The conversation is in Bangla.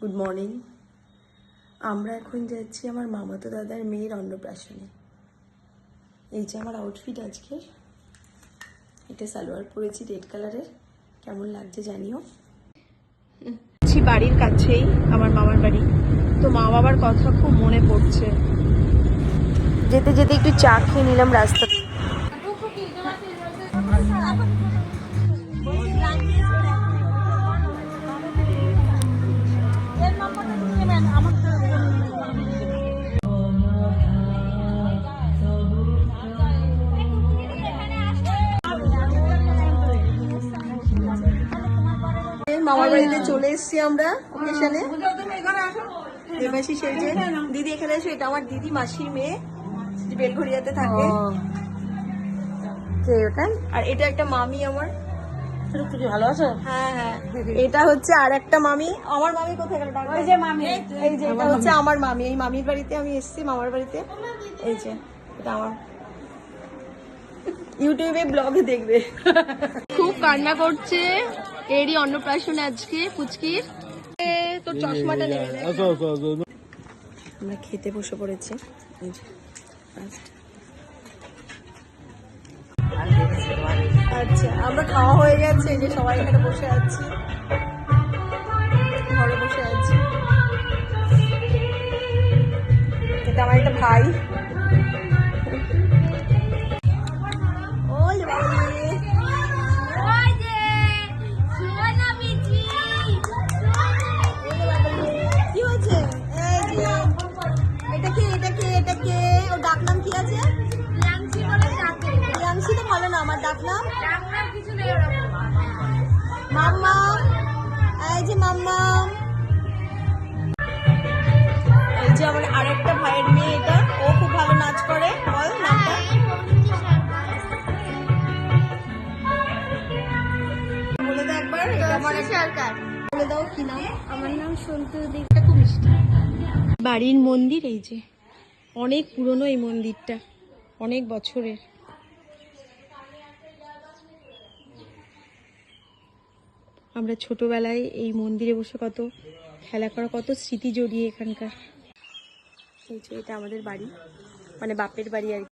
Good morning. আমরা এখন যাচ্ছি আমার মামাতো দাদার মেয়ের অন্নপ্রাশনে। এই যে আমার আউটফিট আজকের, এটা সালোয়ার পরেছি রেড কালারের। কেমন লাগছে জানিও। বাড়ির কাছেই আমার মামার বাড়ি, তো মা বাবার কথা খুব মনে পড়ছে। যেতে যেতে একটু চা খেয়ে নিলাম রাস্তা। মামার বাড়িতে চলে এসেছি আমরা ওকেশনে। দেবাশী সেই যে দিদি এখানে এসে, এটা আমার দিদি মাসির মেয়ে, বেলঘরিয়াতে থাকে। আর এটা একটা মামি আমার। ভালো আছো? হ্যাঁ হ্যাঁ, এটা হচ্ছে আর একটা মামি। আমার মামি কোথায় গেল? এই যে মামি, এই যে এটা হচ্ছে আমার মামি। এই মামির বাড়িতে আমি এসেছি, মামার বাড়িতে। এই যে এটা আমার, ইউটিউবে ব্লগে দেখবে। খুব কান্না করছে, এরই অন্নপ্রাশন আজকে পুচকির। তোর চশমাটা নেবে। আমরা খেতে বসে পড়েছি। আচ্ছা, আমরা খাওয়া হয়ে গেছে, যে সবাই এখানে বসে আছি, ঘরে বসে আছি। এটা আমার একটা ভাই। কি হয়েছে? এই যে এটা কে, এটা কে, এটা কে? ওর ডাক নাম কি আছে? রিয়াংশি তো ভালো না, আমার ডাক নাম মাম্মা। এই যে মাম্মা। এই যে আমার আরেকটা ভাইয়ের মেয়ে, এটা ও খুব ভালো নাচ করে। বল নামটা। বলে দাও একবার। এটা আমার সরকার। বলে দাও কি নাম? আমার নাম সন্তু দিকটা। খুব মিষ্টি বাড়ির মন্দির। এই যে অনেক পুরনো এই মন্দিরটা, অনেক বছরের। আমরা ছোটবেলায় এই মন্দিরে বসে কত খেলা করা, কত স্মৃতি জড়িয়ে এখানকার। এই যে এটা আমাদের বাড়ি, মানে বাপের বাড়ি আর কি।